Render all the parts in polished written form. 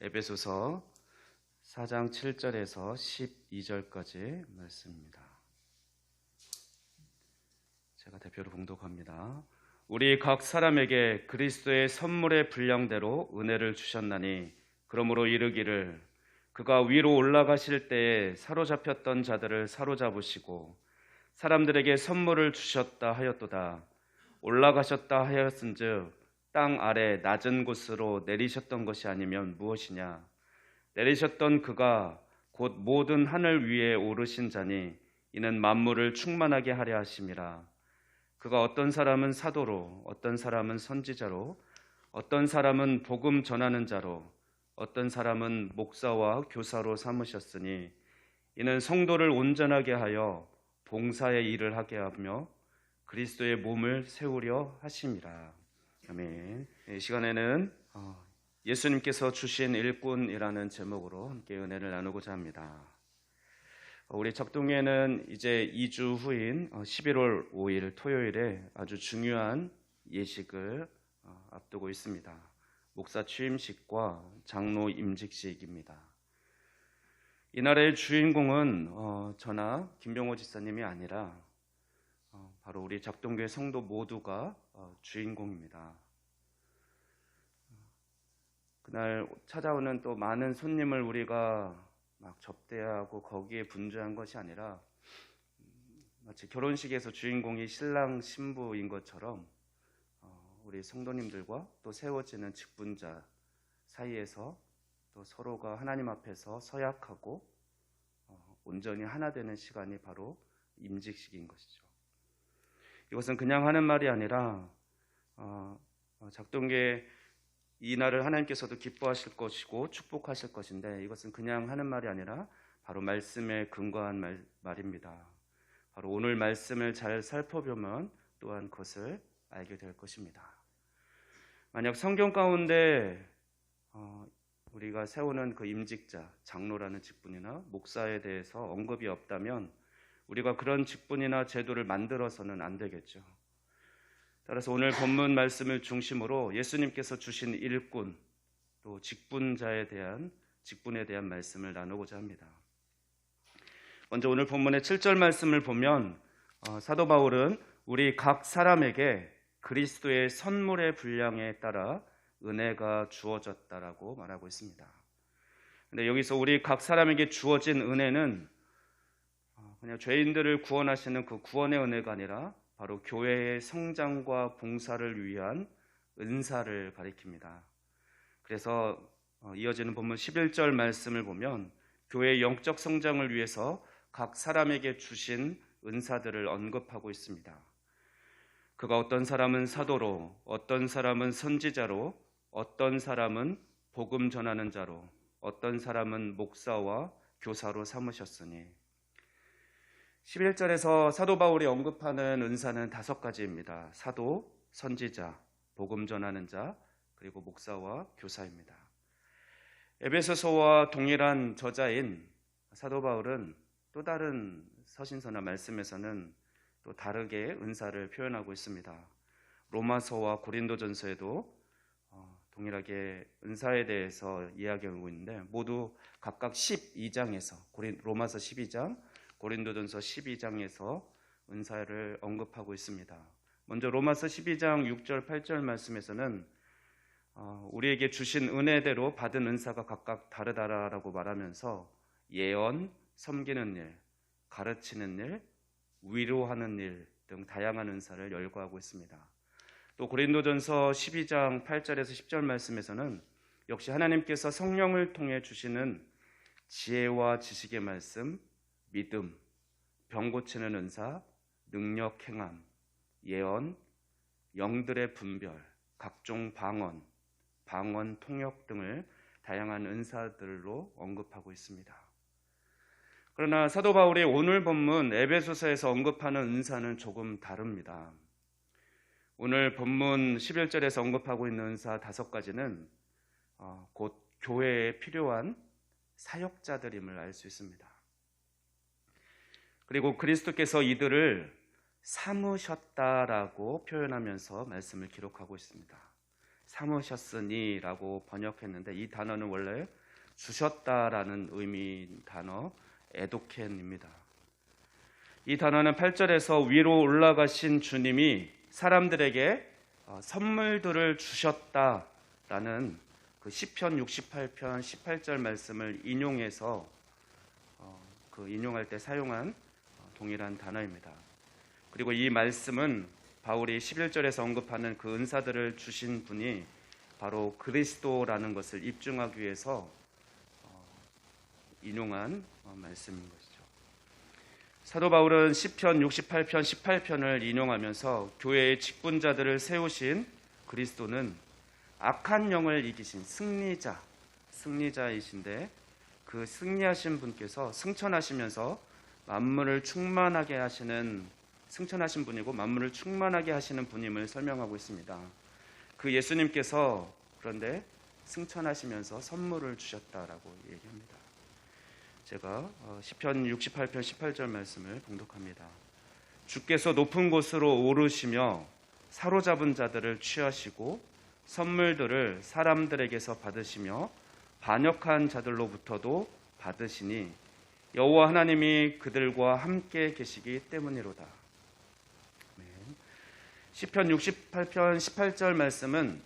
에베소서 4장 7절에서 12절까지 말씀입니다. 제가 대표로 봉독합니다. 우리 각 사람에게 그리스도의 선물의 분량대로 은혜를 주셨나니 그러므로 이르기를 그가 위로 올라가실 때에 사로잡혔던 자들을 사로잡으시고 사람들에게 선물을 주셨다 하였도다. 올라가셨다 하였은즉 땅 아래 낮은 곳으로 내리셨던 것이 아니면 무엇이냐? 내리셨던 그가 곧 모든 하늘 위에 오르신 자니 이는 만물을 충만하게 하려 하심이라. 그가 어떤 사람은 사도로, 어떤 사람은 선지자로, 어떤 사람은 복음 전하는 자로, 어떤 사람은 목사와 교사로 삼으셨으니 이는 성도를 온전하게 하여 봉사의 일을 하게 하며 그리스도의 몸을 세우려 하심이라. 아멘. 이 시간에는 예수님께서 주신 일꾼이라는 제목으로 함께 은혜를 나누고자 합니다. 우리 적동에는 이제 2주 후인 11월 5일 토요일에 아주 중요한 예식을 앞두고 있습니다. 목사 취임식과 장로 임직식입니다. 이날의 주인공은 저나 김병호 지사님이 아니라 바로 우리 작동교회 성도 모두가 주인공입니다. 그날 찾아오는 또 많은 손님을 우리가 막 접대하고 거기에 분주한 것이 아니라 마치 결혼식에서 주인공이 신랑 신부인 것처럼 우리 성도님들과 또 세워지는 직분자 사이에서 또 서로가 하나님 앞에서 서약하고 온전히 하나 되는 시간이 바로 임직식인 것이죠. 이것은 그냥 하는 말이 아니라 작동교회 이날을 하나님께서도 기뻐하실 것이고 축복하실 것인데 이것은 그냥 하는 말이 아니라 바로 말씀에 근거한 말입니다. 바로 오늘 말씀을 잘 살펴보면 또한 그것을 알게 될 것입니다. 만약 성경 가운데 우리가 세우는 그 임직자, 장로라는 직분이나 목사에 대해서 언급이 없다면 우리가 그런 직분이나 제도를 만들어서는 안 되겠죠. 따라서 오늘 본문 말씀을 중심으로 예수님께서 주신 일꾼 또 직분에 대한 말씀을 나누고자 합니다. 먼저 오늘 본문의 7절 말씀을 보면 사도 바울은 우리 각 사람에게 그리스도의 선물의 분량에 따라 은혜가 주어졌다라고 말하고 있습니다. 근데 여기서 우리 각 사람에게 주어진 은혜는 그냥 죄인들을 구원하시는 그 구원의 은혜가 아니라 바로 교회의 성장과 봉사를 위한 은사를 가리킵니다. 그래서 이어지는 본문 11절 말씀을 보면 교회의 영적 성장을 위해서 각 사람에게 주신 은사들을 언급하고 있습니다. 그가 어떤 사람은 사도로, 어떤 사람은 선지자로, 어떤 사람은 복음 전하는 자로, 어떤 사람은 목사와 교사로 삼으셨으니 11절에서 사도 바울이 언급하는 은사는 5가지입니다. 사도, 선지자, 복음 전하는 자, 그리고 목사와 교사입니다. 에베소서와 동일한 저자인 사도 바울은 또 다른 서신서나 말씀에서는 또 다르게 은사를 표현하고 있습니다. 로마서와 고린도전서에도 동일하게 은사에 대해서 이야기하고 있는데 모두 각각 12장에서 로마서 12장, 고린도전서 12장에서 은사를 언급하고 있습니다. 먼저 로마서 12장 6절 8절 말씀에서는 우리에게 주신 은혜대로 받은 은사가 각각 다르다라고 말하면서 예언, 섬기는 일, 가르치는 일, 위로하는 일 등 다양한 은사를 열거하고 있습니다. 또 고린도전서 12장 8절에서 10절 말씀에서는 역시 하나님께서 성령을 통해 주시는 지혜와 지식의 말씀, 믿음, 병 고치는 은사, 능력 행함, 예언, 영들의 분별, 각종 방언 통역 등을 다양한 은사들로 언급하고 있습니다. 그러나 사도 바울이 오늘 본문 에베소서에서 언급하는 은사는 조금 다릅니다. 오늘 본문 11절에서 언급하고 있는 은사 5가지는 곧 교회에 필요한 사역자들임을 알 수 있습니다. 그리고 그리스도께서 이들을 삼으셨다라고 표현하면서 말씀을 기록하고 있습니다. 삼으셨으니라고 번역했는데 이 단어는 원래 주셨다라는 의미인 단어 에도켄입니다. 이 단어는 8절에서 위로 올라가신 주님이 사람들에게 선물들을 주셨다라는 그 시편 68편 18절 말씀을 인용해서 그 인용할 때 사용한 동일한 단어입니다. 그리고 이 말씀은 바울이 11절에서 언급하는 그 은사들을 주신 분이 바로 그리스도라는 것을 입증하기 위해서 인용한 말씀인 것이죠. 사도 바울은 시편 68편 18편을 인용하면서 교회의 직분자들을 세우신 그리스도는 악한 영을 이기신 승리자이신데 그 승리하신 분께서 승천하시면서 만물을 충만하게 하시는 승천하신 분이고 만물을 충만하게 하시는 분임을 설명하고 있습니다. 그 예수님께서 그런데 승천하시면서 선물을 주셨다라고 얘기합니다. 제가 시편 68편 18절 말씀을 봉독합니다. 주께서 높은 곳으로 오르시며 사로잡은 자들을 취하시고 선물들을 사람들에게서 받으시며 반역한 자들로부터도 받으시니 여호와 하나님이 그들과 함께 계시기 때문이로다. 시편 68편 18절 말씀은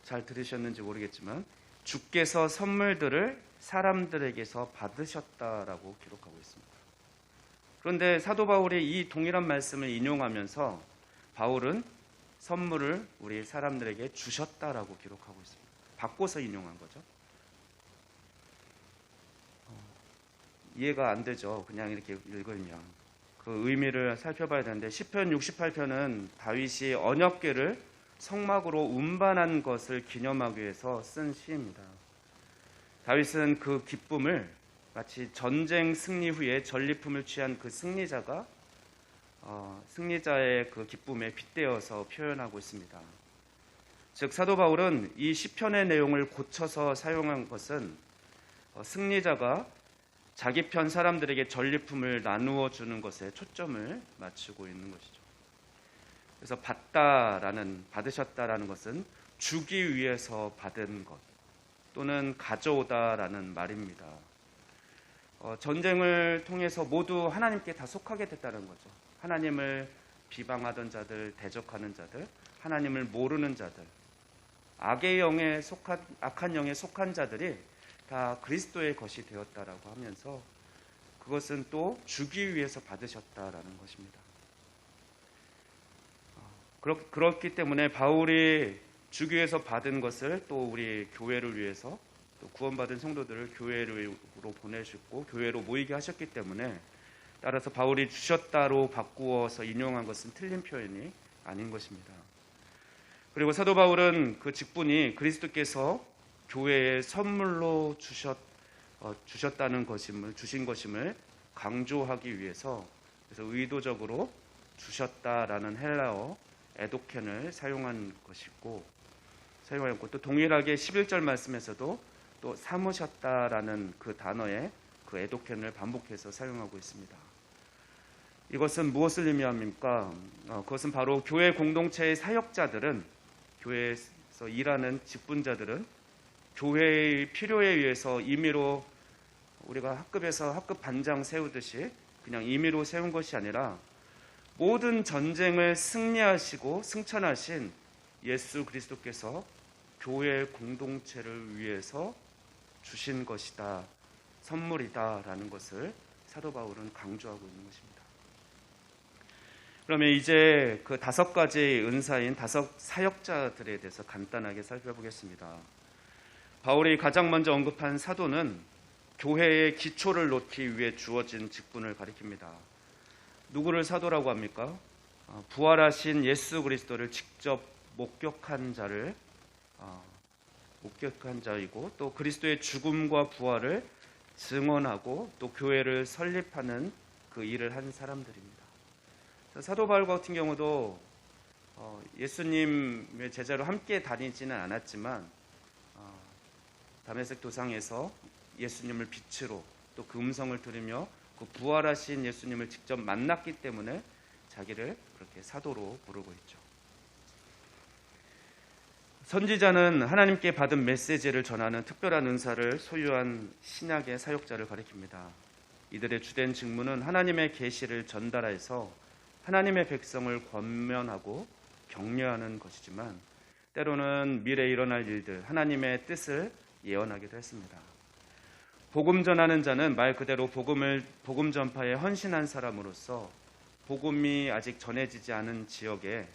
잘 들으셨는지 모르겠지만 주께서 선물들을 사람들에게서 받으셨다라고 기록하고 있습니다. 그런데 사도 바울이 이 동일한 말씀을 인용하면서 바울은 선물을 우리 사람들에게 주셨다라고 기록하고 있습니다. 바꿔서 인용한 거죠. 이해가 안 되죠. 그냥 이렇게 읽으면. 그 의미를 살펴봐야 되는데 시편 68편은 다윗이 언약궤를 성막으로 운반한 것을 기념하기 위해서 쓴 시입니다. 다윗은 그 기쁨을 마치 전쟁 승리 후에 전리품을 취한 그 승리자가 승리자의 그 기쁨에 빗대어서 표현하고 있습니다. 즉 사도 바울은 이 시편의 내용을 고쳐서 사용한 것은 승리자가 자기 편 사람들에게 전리품을 나누어 주는 것에 초점을 맞추고 있는 것이죠. 그래서 받으셨다라는 것은 주기 위해서 받은 것 또는 가져오다라는 말입니다. 전쟁을 통해서 모두 하나님께 다 속하게 됐다는 거죠. 하나님을 비방하던 자들, 대적하는 자들, 하나님을 모르는 자들, 악한 영에 속한 자들이 다 그리스도의 것이 되었다라고 하면서 그것은 또 주기 위해서 받으셨다라는 것입니다. 그렇기 때문에 바울이 주기 위해서 받은 것을 또 우리 교회를 위해서 또 구원받은 성도들을 교회로 보내셨고 교회로 모이게 하셨기 때문에 따라서 바울이 주셨다로 바꾸어서 인용한 것은 틀린 표현이 아닌 것입니다. 그리고 사도 바울은 그 직분이 그리스도께서 교회에 선물로 주셨다는 것임을 주신 것임을 강조하기 위해서 그래서 의도적으로 주셨다라는 헬라어 에도켄을 사용했고 또 동일하게 11절 말씀에서도 또 삼으셨다라는 그 단어의 그 에도켄을 반복해서 사용하고 있습니다. 이것은 무엇을 의미합니까? 그것은 바로 교회 공동체의 사역자들은 교회에서 일하는 직분자들은 교회의 필요에 의해서 임의로 우리가 학급에서 학급 반장 세우듯이 그냥 임의로 세운 것이 아니라 모든 전쟁을 승리하시고 승천하신 예수 그리스도께서 교회 공동체를 위해서 주신 것이다, 선물이다라는 것을 사도 바울은 강조하고 있는 것입니다. 그러면 이제 그 5가지 은사인 5 사역자들에 대해서 간단하게 살펴보겠습니다. 바울이 가장 먼저 언급한 사도는 교회의 기초를 놓기 위해 주어진 직분을 가리킵니다. 누구를 사도라고 합니까? 부활하신 예수 그리스도를 직접 목격한 자이고 또 그리스도의 죽음과 부활을 증언하고 또 교회를 설립하는 그 일을 한 사람들입니다. 사도 바울 같은 경우도 예수님의 제자로 함께 다니지는 않았지만 다메섹 도상에서 예수님을 빛으로 또 그 음성을 들으며 그 부활하신 예수님을 직접 만났기 때문에 자기를 그렇게 사도로 부르고 있죠. 선지자는 하나님께 받은 메시지를 전하는 특별한 은사를 소유한 신약의 사역자를 가리킵니다. 이들의 주된 직무는 하나님의 계시를 전달해서 하나님의 백성을 권면하고 격려하는 것이지만 때로는 미래에 일어날 일들, 하나님의 뜻을 예언하기도 했습니다. 복음 전하는 자는 말 그대로 복음 전파에 헌신한 사람으로서 복음이 아직 전해지지 않은 지역에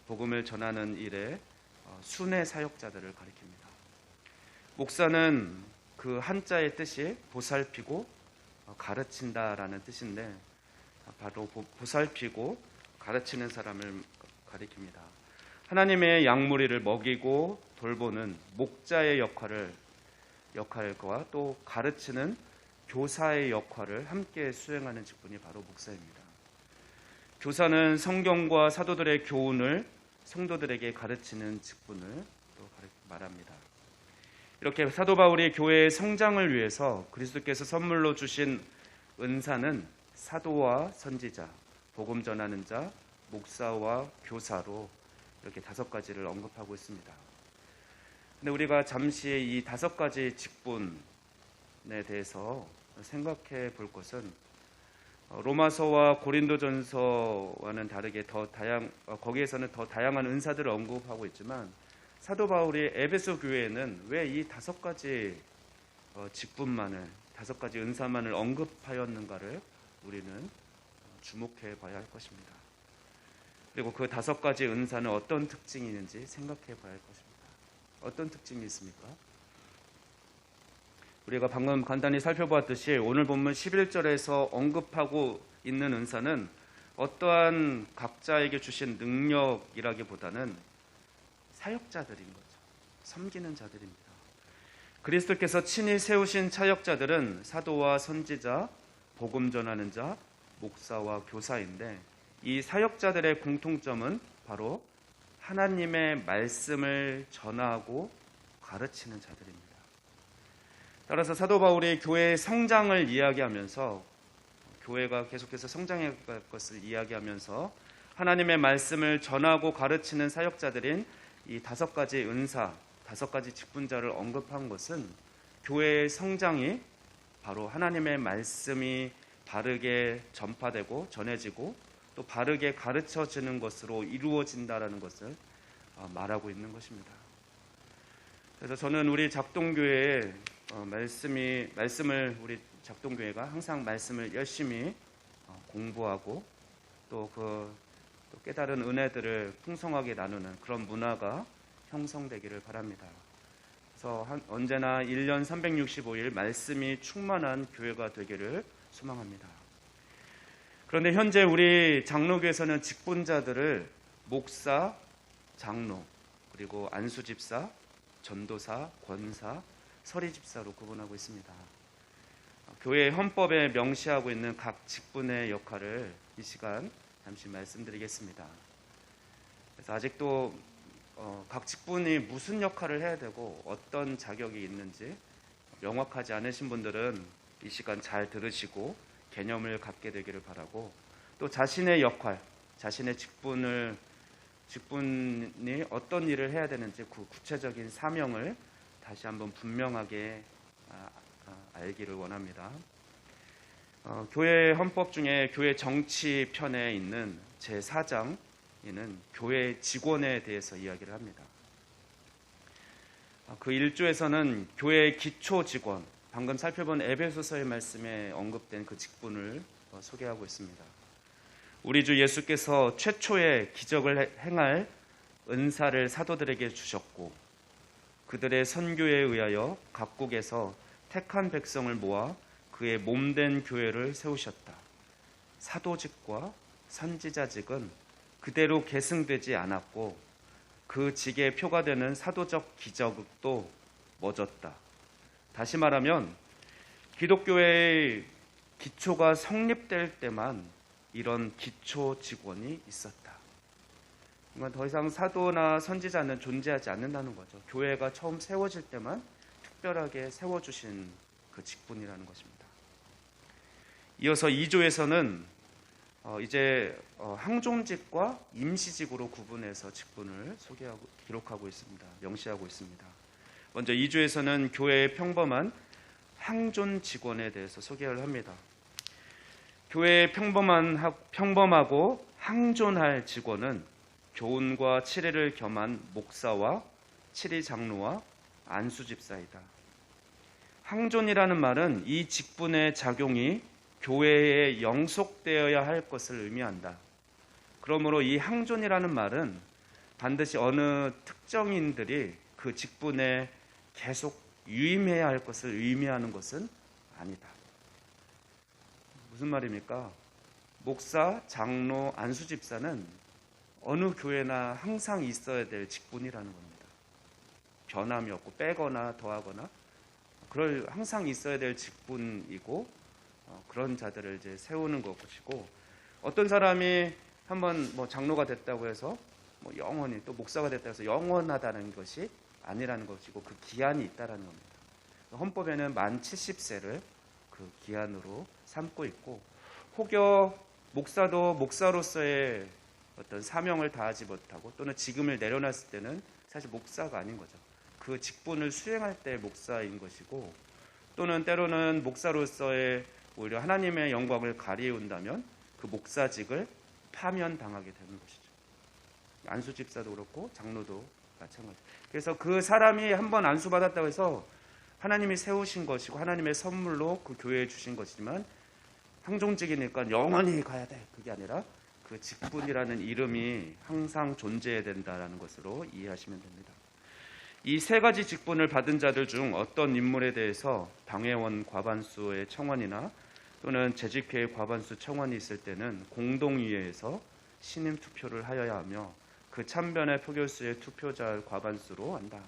복음을 전하는 일에 순회 사역자들을 가리킵니다. 목사는 그 한자의 뜻이 보살피고 가르친다라는 뜻인데 바로 보살피고 가르치는 사람을 가리킵니다. 하나님의 양무리를 먹이고 돌보는 목자의 역할과 또 가르치는 교사의 역할을 함께 수행하는 직분이 바로 목사입니다. 교사는 성경과 사도들의 교훈을 성도들에게 가르치는 직분을 또 말합니다. 이렇게 사도 바울이 교회의 성장을 위해서 그리스도께서 선물로 주신 은사는 사도와 선지자, 복음 전하는 자, 목사와 교사로 이렇게 5가지를 언급하고 있습니다. 근데 우리가 잠시 이 5가지 직분에 대해서 생각해 볼 것은 로마서와 고린도전서와는 다르게 거기에서는 더 다양한 은사들을 언급하고 있지만 사도 바울이 에베소 교회에는 왜 이 5가지 직분만을 5가지 은사만을 언급하였는가를 우리는 주목해 봐야 할 것입니다. 그리고 그 5가지 은사는 어떤 특징이 있는지 생각해 봐야 할 것입니다. 어떤 특징이 있습니까? 우리가 방금 간단히 살펴보았듯이 오늘 본문 11절에서 언급하고 있는 은사는 어떠한 각자에게 주신 능력이라기보다는 사역자들인 거죠. 섬기는 자들입니다. 그리스도께서 친히 세우신 사역자들은 사도와 선지자, 복음 전하는 자, 목사와 교사인데 이 사역자들의 공통점은 바로 하나님의 말씀을 전하고 가르치는 자들입니다. 따라서 사도 바울이 교회의 성장을 이야기하면서 교회가 계속해서 성장해 갈 것을 이야기하면서 하나님의 말씀을 전하고 가르치는 사역자들인 이 5가지 은사, 5가지 직분자를 언급한 것은 교회의 성장이 바로 하나님의 말씀이 바르게 전파되고 전해지고 또 바르게 가르쳐지는 것으로 이루어진다라는 것을 말하고 있는 것입니다. 그래서 저는 우리 작동교회에 말씀을 우리 작동교회가 항상 말씀을 열심히 공부하고 또 깨달은 은혜들을 풍성하게 나누는 그런 문화가 형성되기를 바랍니다. 그래서 언제나 1년 365일 말씀이 충만한 교회가 되기를 소망합니다. 그런데 현재 우리 장로교에서는 직분자들을 목사, 장로, 그리고 안수집사, 전도사, 권사, 서리집사로 구분하고 있습니다. 교회의 헌법에 명시하고 있는 각 직분의 역할을 이 시간 잠시 말씀드리겠습니다. 그래서 아직도 각 직분이 무슨 역할을 해야 되고 어떤 자격이 있는지 명확하지 않으신 분들은 이 시간 잘 들으시고 개념을 갖게 되기를 바라고 또 자신의 역할, 자신의 직분이 어떤 일을 해야 되는지 그 구체적인 사명을 다시 한번 분명하게 알기를 원합니다. 교회 헌법 중에 교회 정치 편에 있는 제4장에는 교회 직원에 대해서 이야기를 합니다. 그 1조에서는 교회의 기초 직원, 방금 살펴본 에베소서의 말씀에 언급된 그 직분을 소개하고 있습니다. 우리 주 예수께서 최초의 기적을 행할 은사를 사도들에게 주셨고 그들의 선교에 의하여 각국에서 택한 백성을 모아 그의 몸된 교회를 세우셨다. 사도직과 선지자직은 그대로 계승되지 않았고 그 직의 표가 되는 사도적 기적도 멎었다. 다시 말하면 기독교의 기초가 성립될 때만 이런 기초 직원이 있었다. 그러니까 더 이상 사도나 선지자는 존재하지 않는다는 거죠. 교회가 처음 세워질 때만 특별하게 세워주신 그 직분이라는 것입니다. 이어서 2조에서는 이제 항존직과 임시직으로 구분해서 직분을 기록하고 있습니다. 명시하고 있습니다. 먼저 2주에서는 교회의 평범한 항존 직원에 대해서 소개를 합니다. 교회의 평범하고 항존할 직원은 교훈과 치리를 겸한 목사와 치리 장로와 안수 집사이다. 항존이라는 말은 이 직분의 작용이 교회에 영속되어야 할 것을 의미한다. 그러므로 이 항존이라는 말은 반드시 어느 특정인들이 그 직분에 계속 유임해야 할 것을 의미하는 것은 아니다. 무슨 말입니까? 목사, 장로, 안수 집사는 어느 교회나 항상 있어야 될 직분이라는 겁니다. 변함이 없고 빼거나 더하거나 그럴 항상 있어야 될 직분이고 그런 자들을 이제 세우는 것이고, 어떤 사람이 한번 장로가 됐다고 해서 영원히, 또 목사가 됐다고 해서 영원하다는 것이 아니라는 것이고 그 기한이 있다라는 겁니다. 헌법에는 만 70세를 그 기한으로 삼고 있고, 혹여 목사도 목사로서의 어떤 사명을 다하지 못하고 또는 직임을 내려놨을 때는 사실 목사가 아닌 거죠. 그 직분을 수행할 때 목사인 것이고, 또는 때로는 목사로서의 오히려 하나님의 영광을 가리운다면 그 목사직을 파면당하게 되는 것이죠. 안수 집사도 그렇고 장로도 마찬가지. 그래서 그 사람이 한번 안수받았다고 해서 하나님이 세우신 것이고 하나님의 선물로 그 교회에 주신 것이지만 항종직이니까 영원히 가야 돼, 그게 아니라 그 직분이라는 이름이 항상 존재해야 된다는 것으로 이해하시면 됩니다. 이 세 가지 직분을 받은 자들 중 어떤 인물에 대해서 당회원 과반수의 청원이나 또는 재직회의 과반수 청원이 있을 때는 공동의회에서 신임 투표를 하여야 하며 그 찬변의 표결수의 투표자 과반수로 한다.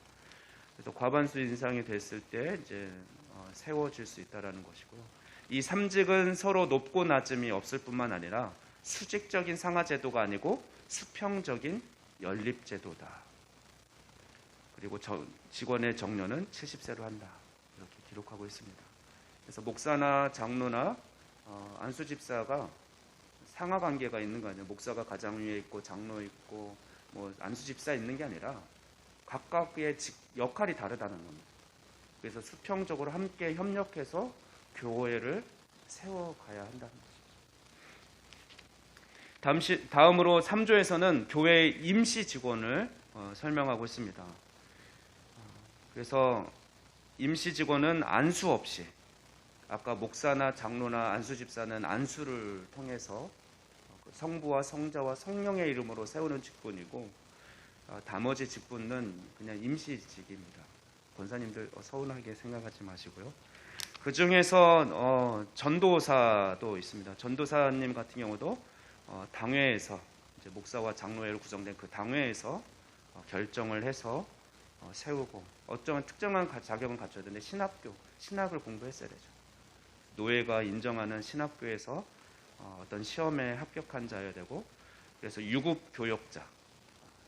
그래서 과반수 인상이 됐을 때 이제 세워질 수 있다라는 것이고요. 이 삼직은 서로 높고 낮음이 없을 뿐만 아니라 수직적인 상하제도가 아니고 수평적인 연립제도다. 그리고 직원의 정년은 70세로 한다. 이렇게 기록하고 있습니다. 그래서 목사나 장로나 안수 집사가 상하 관계가 있는 거 아니에요. 목사가 가장 위에 있고 장로 있고 안수 집사 있는 게 아니라 각각의 역할이 다르다는 겁니다. 그래서 수평적으로 함께 협력해서 교회를 세워가야 한다는 것이죠. 다음으로 3조에서는 교회의 임시 직원을 설명하고 있습니다. 그래서 임시 직원은 안수 없이, 아까 목사나 장로나 안수 집사는 안수를 통해서 성부와 성자와 성령의 이름으로 세우는 직분이고, 나머지 직분은 그냥 임시직입니다. 권사님들 서운하게 생각하지 마시고요. 그 중에서 전도사도 있습니다. 전도사님 같은 경우도 당회에서 이제 목사와 장로회로 구성된 그 당회에서 결정을 해서 세우고, 어쩌면 특정한 자격은 갖춰야 되는데 신학을 공부했어야 되죠. 노예가 인정하는 신학교에서 어떤 시험에 합격한 자여야 되고, 그래서 유급 교역자,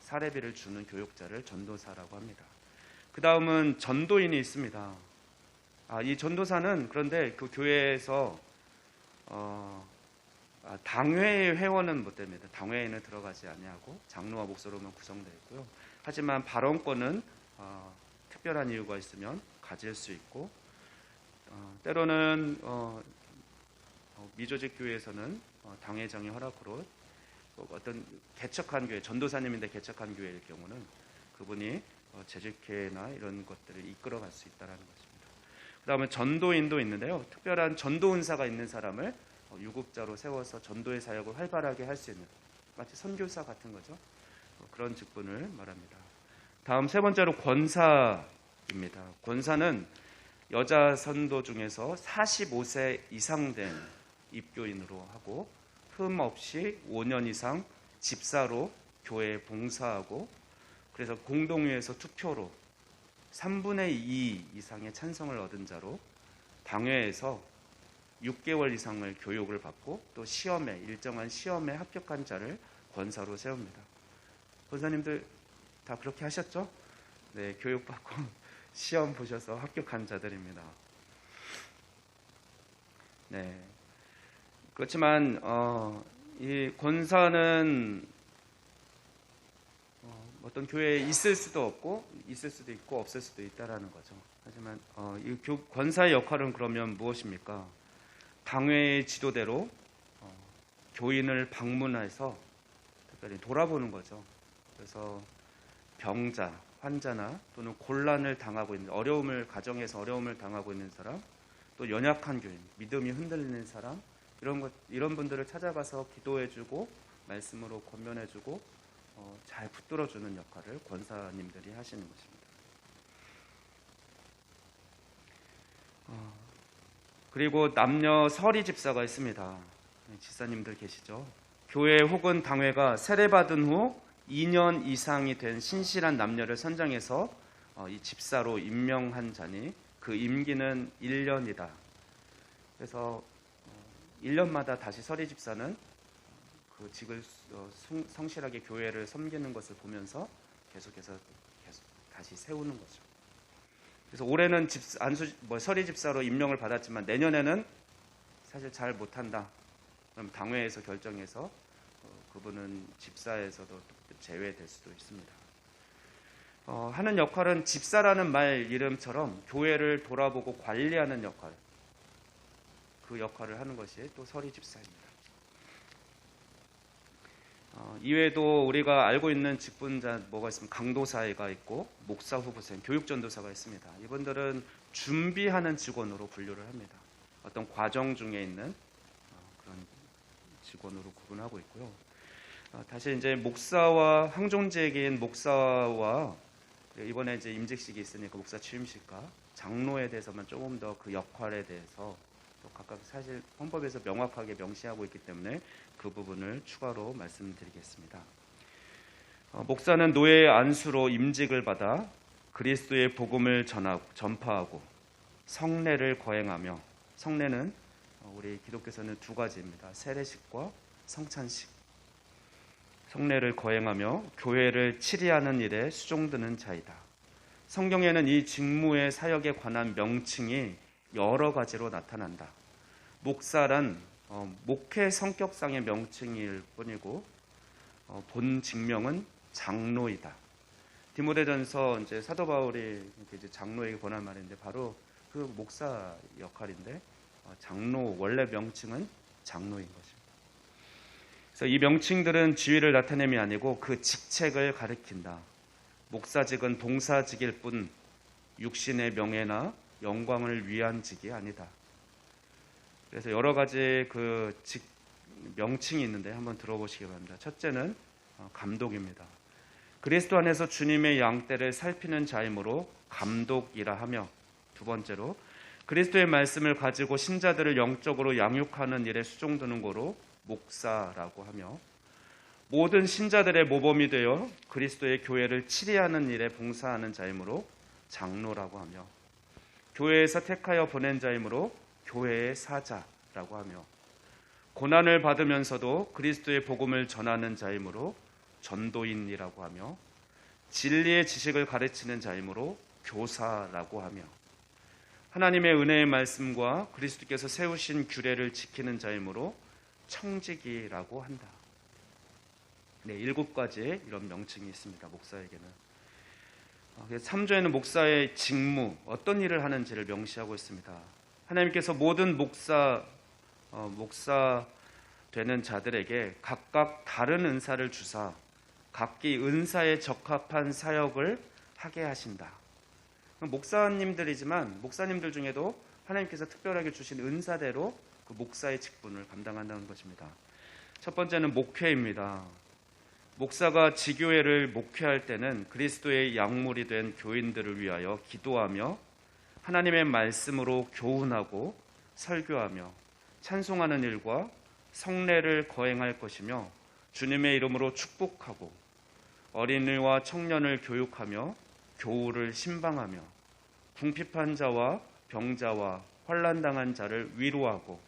사례비를 주는 교역자를 전도사라고 합니다. 그 다음은 전도인이 있습니다. 이 전도사는 그런데 그 교회에서 당회의 회원은 못 됩니다. 당회에는 들어가지 아니하고 장로와 목사로만 구성되어 있고요. 하지만 발언권은 특별한 이유가 있으면 가질 수 있고, 때로는 미조직 교회에서는 당회장의 허락으로 어떤 개척한 교회, 전도사님인데 개척한 교회일 경우는 그분이 재직회나 이런 것들을 이끌어갈 수 있다는 것입니다. 그 다음에 전도인도 있는데요. 특별한 전도은사가 있는 사람을 유급자로 세워서 전도의 사역을 활발하게 할 수 있는, 마치 선교사 같은 거죠. 그런 직분을 말합니다. 다음 세 번째로 권사입니다. 권사는 여자 선도 중에서 45세 이상 된 입교인으로 하고, 흠 없이 5년 이상 집사로 교회에 봉사하고, 그래서 공동회에서 투표로 3분의 2 이상의 찬성을 얻은 자로 당회에서 6개월 이상을 교육을 받고 또 일정한 시험에 합격한 자를 권사로 세웁니다. 권사님들 다 그렇게 하셨죠? 네, 교육받고 시험 보셔서 합격한 자들입니다. 네. 그렇지만 이 권사는 어떤 교회에 있을 수도 없고 있을 수도 있고 없을 수도 있다라는 거죠. 하지만 이 권사의 역할은 그러면 무엇입니까? 당회의 지도대로 교인을 방문해서 특별히 돌아보는 거죠. 그래서 병자, 환자나 또는 곤란을 당하고 있는 가정에서 어려움을 당하고 있는 사람, 또 연약한 교인, 믿음이 흔들리는 사람 이런 분들을 찾아가서 기도해주고 말씀으로 권면해주고 잘 붙들어주는 역할을 권사님들이 하시는 것입니다. 그리고 남녀 서리 집사가 있습니다. 집사님들 계시죠? 교회 혹은 당회가 세례받은 후 2년 이상이 된 신실한 남녀를 선정해서 이 집사로 임명한 자니 그 임기는 1년이다. 그래서 1년마다 다시 서리 집사는 그 직을 성실하게 교회를 섬기는 것을 보면서 계속해서 다시 세우는 거죠. 그래서 올해는 서리 집사로 임명을 받았지만 내년에는 사실 잘 못한다. 그럼 당회에서 결정해서 그분은 집사에서도 제외될 수도 있습니다. 하는 역할은 집사라는 말 이름처럼 교회를 돌아보고 관리하는 역할, 그 역할을 하는 것이 또 서리 집사입니다. 이외에도 우리가 알고 있는 직분자 뭐가 있습니까? 강도사가 있고 목사 후보생, 교육전도사가 있습니다. 이분들은 준비하는 직원으로 분류를 합니다. 어떤 과정 중에 있는 그런 직원으로 구분하고 있고요. 다시 이제 목사와 항존재계인 목사와 이번에 이제 임직식이 있으니까 목사 취임식과 장로에 대해서만 조금 더 그 역할에 대해서 또 각각 사실 헌법에서 명확하게 명시하고 있기 때문에 그 부분을 추가로 말씀드리겠습니다. 목사는 노예의 안수로 임직을 받아 그리스도의 복음을 전파하고 성례를 거행하며, 성례는 우리 기독교에서는 두 가지입니다. 세례식과 성찬식. 성례를 거행하며 교회를 치리하는 일에 수종드는 자이다. 성경에는 이 직무의 사역에 관한 명칭이 여러 가지로 나타난다. 목사란 목회 성격상의 명칭일 뿐이고 본 직명은 장로이다. 디모데전서 이제 사도 바울이 이제 장로에게 권한 말인데 바로 그 목사 역할인데 장로 원래 명칭은 장로인 것입니다. 그래서 이 명칭들은 지위를 나타냄이 아니고 그 직책을 가리킨다. 목사직은 동사직일 뿐 육신의 명예나 영광을 위한 직이 아니다. 그래서 여러 가지 그 명칭이 있는데 한번 들어보시기 바랍니다. 첫째는 감독입니다. 그리스도 안에서 주님의 양떼를 살피는 자이므로 감독이라 하며, 두 번째로 그리스도의 말씀을 가지고 신자들을 영적으로 양육하는 일에 수종드는 거로 목사라고 하며, 모든 신자들의 모범이 되어 그리스도의 교회를 치리하는 일에 봉사하는 자이므로 장로라고 하며, 교회에서 택하여 보낸 자이므로 교회의 사자라고 하며, 고난을 받으면서도 그리스도의 복음을 전하는 자이므로 전도인이라고 하며, 진리의 지식을 가르치는 자이므로 교사라고 하며, 하나님의 은혜의 말씀과 그리스도께서 세우신 규례를 지키는 자이므로 청지기라고 한다. 네, 7가지의 이런 명칭이 있습니다. 목사에게는. 3조에는 목사의 직무, 어떤 일을 하는지를 명시하고 있습니다. 하나님께서 모든 목사 되는 자들에게 각각 다른 은사를 주사 각기 은사에 적합한 사역을 하게 하신다. 목사님들이지만 목사님들 중에도 하나님께서 특별하게 주신 은사대로 그 목사의 직분을 감당한다는 것입니다. 첫 번째는 목회입니다. 목사가 지교회를 목회할 때는 그리스도의 약물이 된 교인들을 위하여 기도하며 하나님의 말씀으로 교훈하고 설교하며 찬송하는 일과 성례를 거행할 것이며, 주님의 이름으로 축복하고 어린이와 청년을 교육하며 교우를 신방하며 궁핍한 자와 병자와 환난당한 자를 위로하고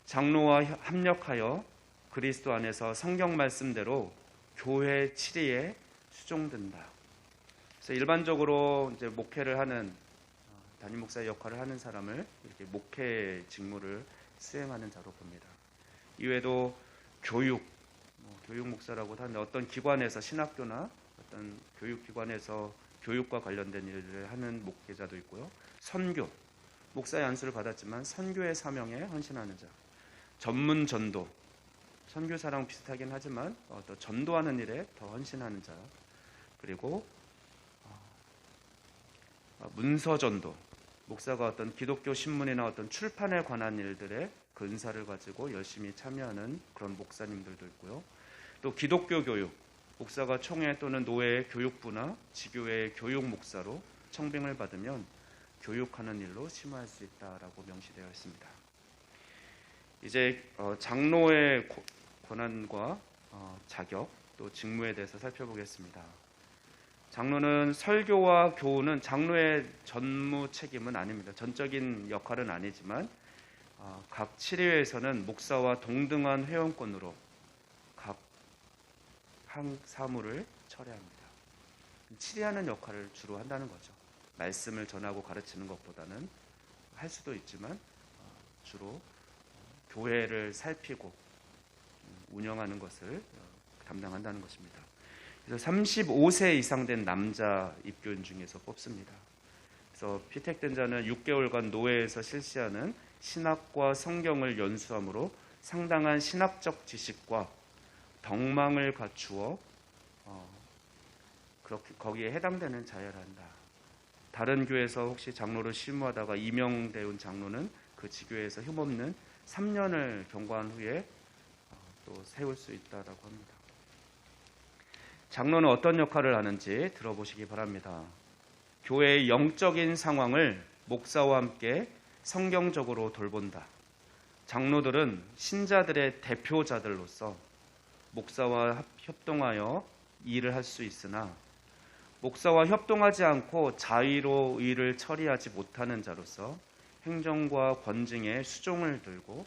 장로와 협력하여 그리스도 안에서 성경 말씀대로 교회 치리에 수종된다. 그래서 일반적으로 이제 목회를 하는 담임 목사의 역할을 하는 사람을 이렇게 목회 직무를 수행하는 자로 봅니다. 이외에도 교육 목사라고도 하는데 어떤 기관에서 신학교나 어떤 교육기관에서 교육과 관련된 일을 하는 목회자도 있고요. 선교, 목사의 안수를 받았지만 선교의 사명에 헌신하는 자. 전문 전도, 선교사랑 비슷하긴 하지만 또 전도하는 일에 더 헌신하는 자. 그리고 문서 전도, 목사가 어떤 기독교 신문이나 어떤 출판에 관한 일들에 그 은사를 가지고 열심히 참여하는 그런 목사님들도 있고요. 또 기독교 교육, 목사가 총회 또는 노회의 교육부나 지교회의 교육 목사로 청빙을 받으면 교육하는 일로 심화할 수 있다라고 명시되어 있습니다. 이제 장로의 권한과 자격 또 직무에 대해서 살펴보겠습니다. 장로는 설교와 교훈은 장로의 전무 책임은 아닙니다. 전적인 역할은 아니지만 각 치례회에서는 목사와 동등한 회원권으로 각 항 사무를 처리합니다. 치례하는 역할을 주로 한다는 거죠. 말씀을 전하고 가르치는 것보다는 할 수도 있지만 주로 교회를 살피고 운영하는 것을 담당한다는 것입니다. 그래서 35세 이상 된 남자 입교인 중에서 뽑습니다. 그래서 피택된 자는 6개월간 노회에서 실시하는 신학과 성경을 연수함으로 상당한 신학적 지식과 덕망을 갖추어 그렇게 거기에 해당되는 자여야 한다. 다른 교회에서 혹시 장로를 실무하다가 임명되온 장로는 그 지교회에서 흠없는 3년을 경과한 후에 또 세울 수 있다라고 합니다. 장로는 어떤 역할을 하는지 들어보시기 바랍니다. 교회의 영적인 상황을 목사와 함께 성경적으로 돌본다. 장로들은 신자들의 대표자들로서 목사와 협동하여 일을 할 수 있으나 목사와 협동하지 않고 자의로 일을 처리하지 못하는 자로서 행정과 권징의 수종을 들고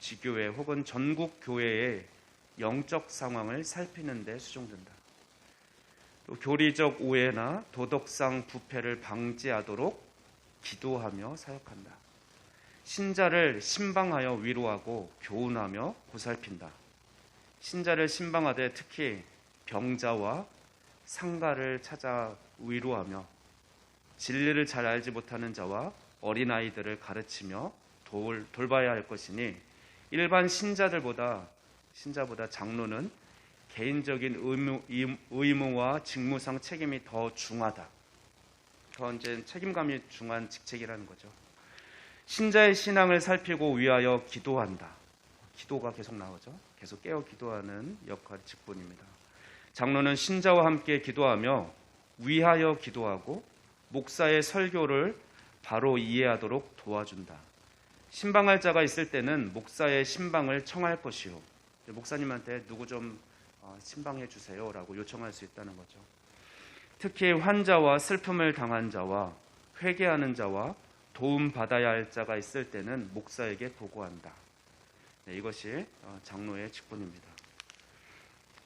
지교회 혹은 전국 교회의 영적 상황을 살피는 데 수종된다. 또 교리적 오해나 도덕상 부패를 방지하도록 기도하며 사역한다. 신자를 신방하여 위로하고 교훈하며 보살핀다. 신자를 신방하되 특히 병자와 상가를 찾아 위로하며 진리를 잘 알지 못하는 자와 어린아이들을 가르치며 돌봐야 할 것이니 일반 신자보다 장로는 개인적인 의무와 직무상 책임이 더 중하다. 더 이제 책임감이 중한 직책이라는 거죠. 신자의 신앙을 살피고 위하여 기도한다. 기도가 계속 나오죠. 계속 깨어 기도하는 역할, 직분입니다. 장로는 신자와 함께 기도하며 위하여 기도하고 목사의 설교를 바로 이해하도록 도와준다. 신방할 자가 있을 때는 목사의 신방을 청할 것이요. 목사님한테 누구 좀 신방해 주세요 라고 요청할 수 있다는 거죠. 특히 환자와 슬픔을 당한 자와 회개하는 자와 도움받아야 할 자가 있을 때는 목사에게 보고한다. 네, 이것이 장로의 직분입니다.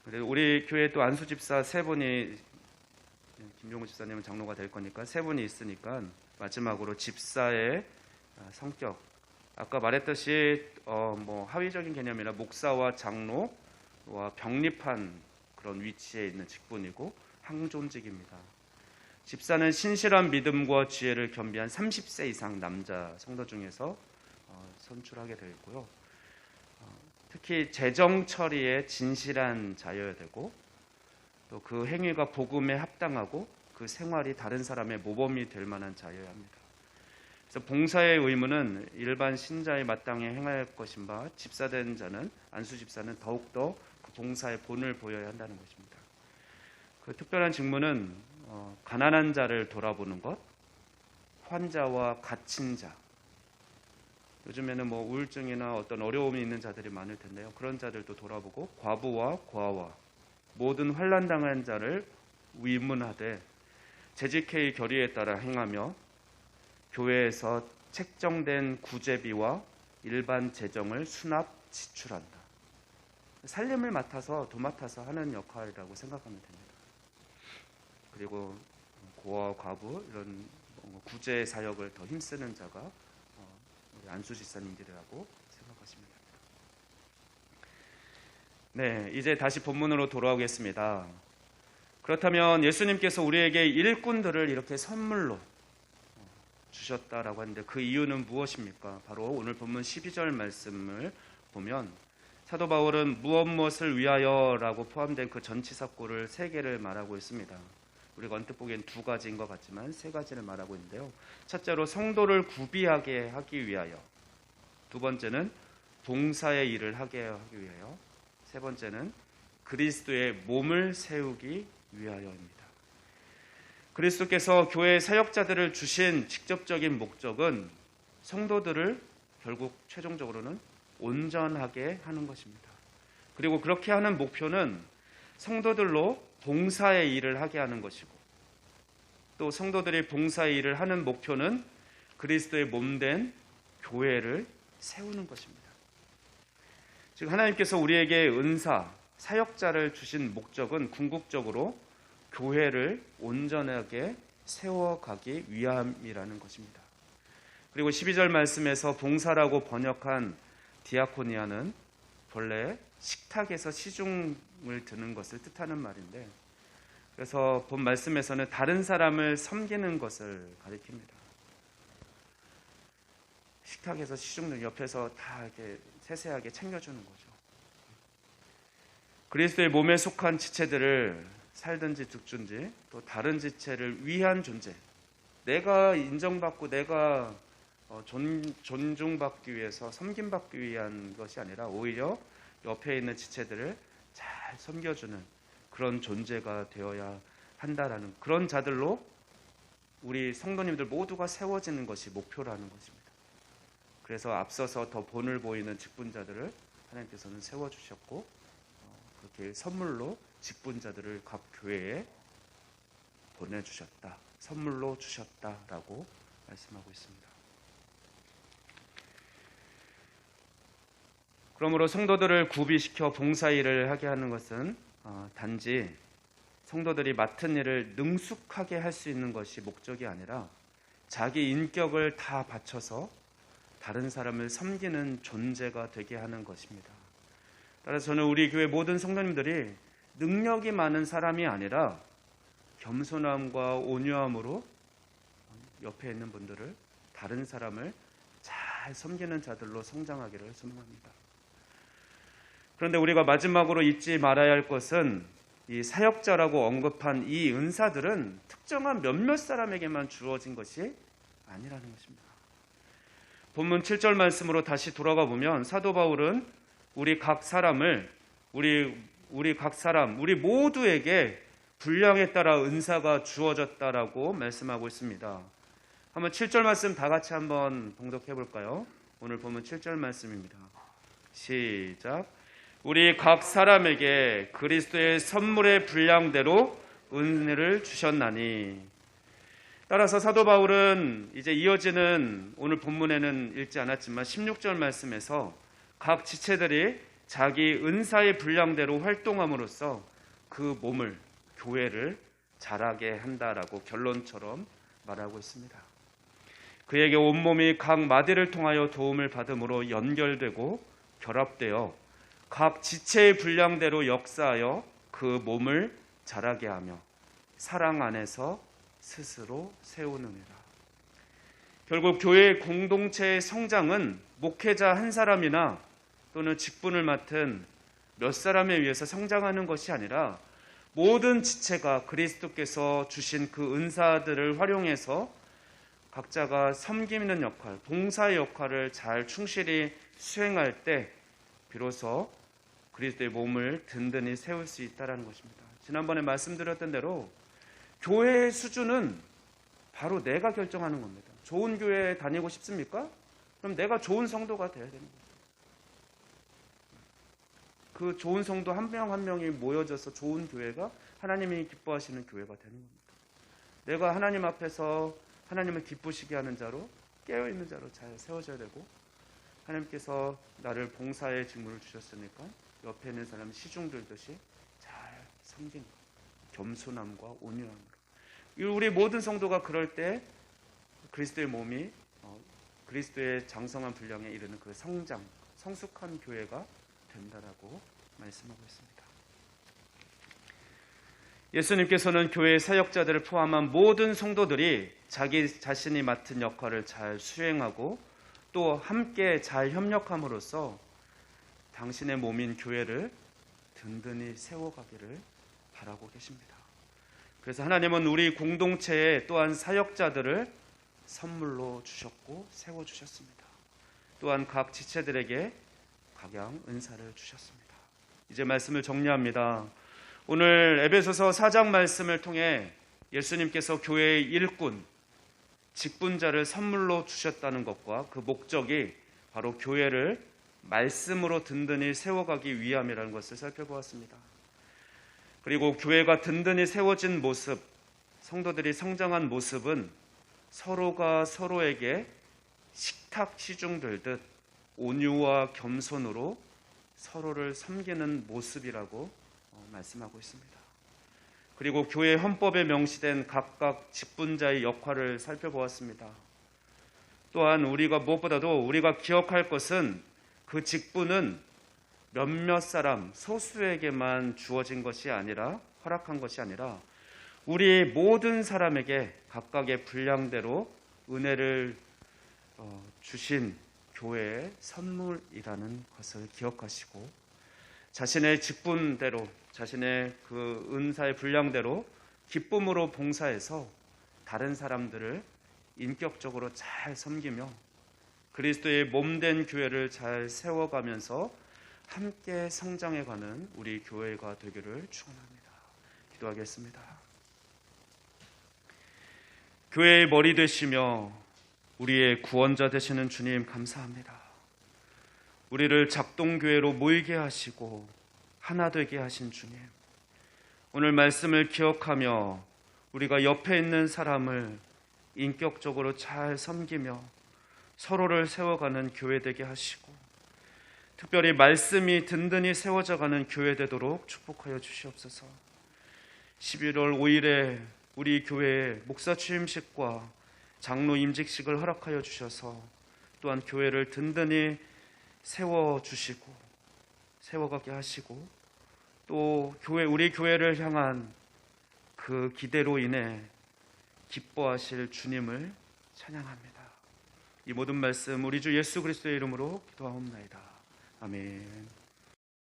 그리고 우리 교회 또 안수 집사 3분이, 김종우 집사님은 장로가 될 거니까 3분이 있으니까 마지막으로 집사의 성격, 아까 말했듯이 하위적인 개념이라 목사와 장로와 병립한 그런 위치에 있는 직분이고 항존직입니다. 집사는 신실한 믿음과 지혜를 겸비한 30세 이상 남자 성도 중에서 선출하게 되어 있고요. 특히 재정 처리에 진실한 자여야 되고 또 그 행위가 복음에 합당하고 그 생활이 다른 사람의 모범이 될 만한 자여야 합니다. 그래서 봉사의 의무는 일반 신자에 마땅히 행할 것인 바 집사된 자는 안수 집사는 더욱더 그 봉사의 본을 보여야 한다는 것입니다. 그 특별한 직무는 가난한 자를 돌아보는 것, 환자와 갇힌 자, 요즘에는 우울증이나 어떤 어려움이 있는 자들이 많을 텐데요. 그런 자들도 돌아보고 과부와 고아와 모든 환난당한 자를 위문하되 재직회의 결의에 따라 행하며 교회에서 책정된 구제비와 일반 재정을 수납 지출한다. 살림을 도맡아서 하는 역할이라고 생각하면 됩니다. 그리고 고아와 과부 이런 구제 사역을 더 힘쓰는 자가 우리 안수 집사님들이라고 생각하시면 됩니다. 네, 이제 다시 본문으로 돌아오겠습니다. 그렇다면 예수님께서 우리에게 일꾼들을 이렇게 선물로 주셨다라고 하는데 그 이유는 무엇입니까? 바로 오늘 본문 12절 말씀을 보면 사도 바울은 무엇을 위하여라고 포함된 그 전치사구를 세 개를 말하고 있습니다. 우리가 언뜻 보기엔 두 가지인 것 같지만 세 가지를 말하고 있는데요. 첫째로 성도를 구비하게 하기 위하여, 두 번째는 봉사의 일을 하게 하기 위하여, 세 번째는 그리스도의 몸을 세우기 위하여입니다. 그리스도께서 교회 사역자들을 주신 직접적인 목적은 성도들을 결국 최종적으로는 온전하게 하는 것입니다. 그리고 그렇게 하는 목표는 성도들로 봉사의 일을 하게 하는 것이고, 또 성도들이 봉사의 일을 하는 목표는 그리스도의 몸된 교회를 세우는 것입니다. 즉 하나님께서 우리에게 은사, 사역자를 주신 목적은 궁극적으로 교회를 온전하게 세워가기 위함이라는 것입니다. 그리고 12절 말씀에서 봉사라고 번역한 디아코니아는 본래 식탁에서 시중을 드는 것을 뜻하는 말인데, 그래서 본 말씀에서는 다른 사람을 섬기는 것을 가리킵니다. 식탁에서 시중 옆에서 다 이렇게 세세하게 챙겨주는 거죠. 그리스도의 몸에 속한 지체들을 살든지 죽든지 또 다른 지체를 위한 존재, 내가 인정받고 내가 존중받기 위해서 섬김받기 위한 것이 아니라 오히려 옆에 있는 지체들을 잘 섬겨주는 그런 존재가 되어야 한다라는 그런 자들로 우리 성도님들 모두가 세워지는 것이 목표라는 것입니다. 그래서 앞서서 더 본을 보이는 직분자들을 하나님께서는 세워주셨고, 그렇게 선물로 직분자들을 각 교회에 보내주셨다, 선물로 주셨다라고 말씀하고 있습니다. 그러므로 성도들을 구비시켜 봉사일을 하게 하는 것은 단지 성도들이 맡은 일을 능숙하게 할 수 있는 것이 목적이 아니라 자기 인격을 다 바쳐서 다른 사람을 섬기는 존재가 되게 하는 것입니다. 따라서 저는 우리 교회 모든 성도님들이 능력이 많은 사람이 아니라 겸손함과 온유함으로 옆에 있는 분들을, 다른 사람을 잘 섬기는 자들로 성장하기를 소망합니다. 그런데 우리가 마지막으로 잊지 말아야 할 것은 이 사역자라고 언급한 이 은사들은 특정한 몇몇 사람에게만 주어진 것이 아니라는 것입니다. 본문 7절 말씀으로 다시 돌아가 보면 사도 바울은 우리 각 사람을 우리 모두에게 분량에 따라 은사가 주어졌다라고 말씀하고 있습니다. 한번 7절 말씀 다 같이 한번 봉독해 볼까요? 오늘 본문 7절 말씀입니다. 시작. 우리 각 사람에게 그리스도의 선물의 분량대로 은혜를 주셨나니. 따라서 사도 바울은 이제 이어지는 오늘 본문에는 읽지 않았지만 16절 말씀에서 각 지체들이 자기 은사의 분량대로 활동함으로써 그 몸을, 교회를 자라게 한다라고 결론처럼 말하고 있습니다. 그에게 온몸이 각 마디를 통하여 도움을 받음으로 연결되고 결합되어 각 지체의 분량대로 역사하여 그 몸을 자라게 하며 사랑 안에서 스스로 세우느니라. 결국 교회의 공동체의 성장은 목회자 한 사람이나 또는 직분을 맡은 몇 사람에 의해서 성장하는 것이 아니라 모든 지체가 그리스도께서 주신 그 은사들을 활용해서 각자가 섬기는 역할, 봉사의 역할을 잘 충실히 수행할 때 비로소 그리스도의 몸을 든든히 세울 수 있다는 것입니다. 지난번에 말씀드렸던 대로 교회의 수준은 바로 내가 결정하는 겁니다. 좋은 교회에 다니고 싶습니까? 그럼 내가 좋은 성도가 되어야 됩니다. 그 좋은 성도 한 명 한 명이 모여져서 좋은 교회가 하나님이 기뻐하시는 교회가 되는 겁니다. 내가 하나님 앞에서 하나님을 기쁘시게 하는 자로, 깨어있는 자로 잘 세워져야 되고, 하나님께서 나를 봉사의 직무를 주셨으니까 옆에 있는 사람 시중 들듯이 잘 섬기는 것, 겸손함과 온유함으로. 우리 모든 성도가 그럴 때 그리스도의 몸이 그리스도의 장성한 분량에 이르는 그 성장, 성숙한 교회가 된다라고 말씀하고 있습니다. 예수님께서는 교회의 사역자들을 포함한 모든 성도들이 자기 자신이 맡은 역할을 잘 수행하고 또 함께 잘 협력함으로써 당신의 몸인 교회를 든든히 세워가기를 바라고 계십니다. 그래서 하나님은 우리 공동체에 또한 사역자들을 선물로 주셨고 세워주셨습니다. 또한 각 지체들에게 각양 은사를 주셨습니다. 이제 말씀을 정리합니다. 오늘 에베소서 4장 말씀을 통해 예수님께서 교회의 일꾼, 직분자를 선물로 주셨다는 것과 그 목적이 바로 교회를 말씀으로 든든히 세워가기 위함이라는 것을 살펴보았습니다. 그리고 교회가 든든히 세워진 모습, 성도들이 성장한 모습은 서로가 서로에게 식탁 시중들듯 온유와 겸손으로 서로를 섬기는 모습이라고 말씀하고 있습니다. 그리고 교회 헌법에 명시된 각각 직분자의 역할을 살펴보았습니다. 또한 우리가 무엇보다도 우리가 기억할 것은 그 직분은 몇몇 사람, 소수에게만 주어진 것이 아니라, 허락한 것이 아니라 우리 모든 사람에게 각각의 분량대로 은혜를 주신 교회의 선물이라는 것을 기억하시고 자신의 직분대로, 자신의 그 은사의 분량대로 기쁨으로 봉사해서 다른 사람들을 인격적으로 잘 섬기며 그리스도의 몸된 교회를 잘 세워가면서 함께 성장해가는 우리 교회가 되기를 축원합니다. 기도하겠습니다. 교회의 머리 되시며 우리의 구원자 되시는 주님 감사합니다. 우리를 작동교회로 모이게 하시고 하나 되게 하신 주님, 오늘 말씀을 기억하며 우리가 옆에 있는 사람을 인격적으로 잘 섬기며 서로를 세워가는 교회 되게 하시고 특별히 말씀이 든든히 세워져가는 교회 되도록 축복하여 주시옵소서. 11월 5일에 우리 교회에 목사 취임식과 장로 임직식을 허락하여 주셔서 또한 교회를 든든히 세워주시고 세워가게 하시고 또 우리 교회를 향한 그 기대로 인해 기뻐하실 주님을 찬양합니다. 이 모든 말씀 우리 주 예수 그리스도의 이름으로 기도하옵나이다. 아멘.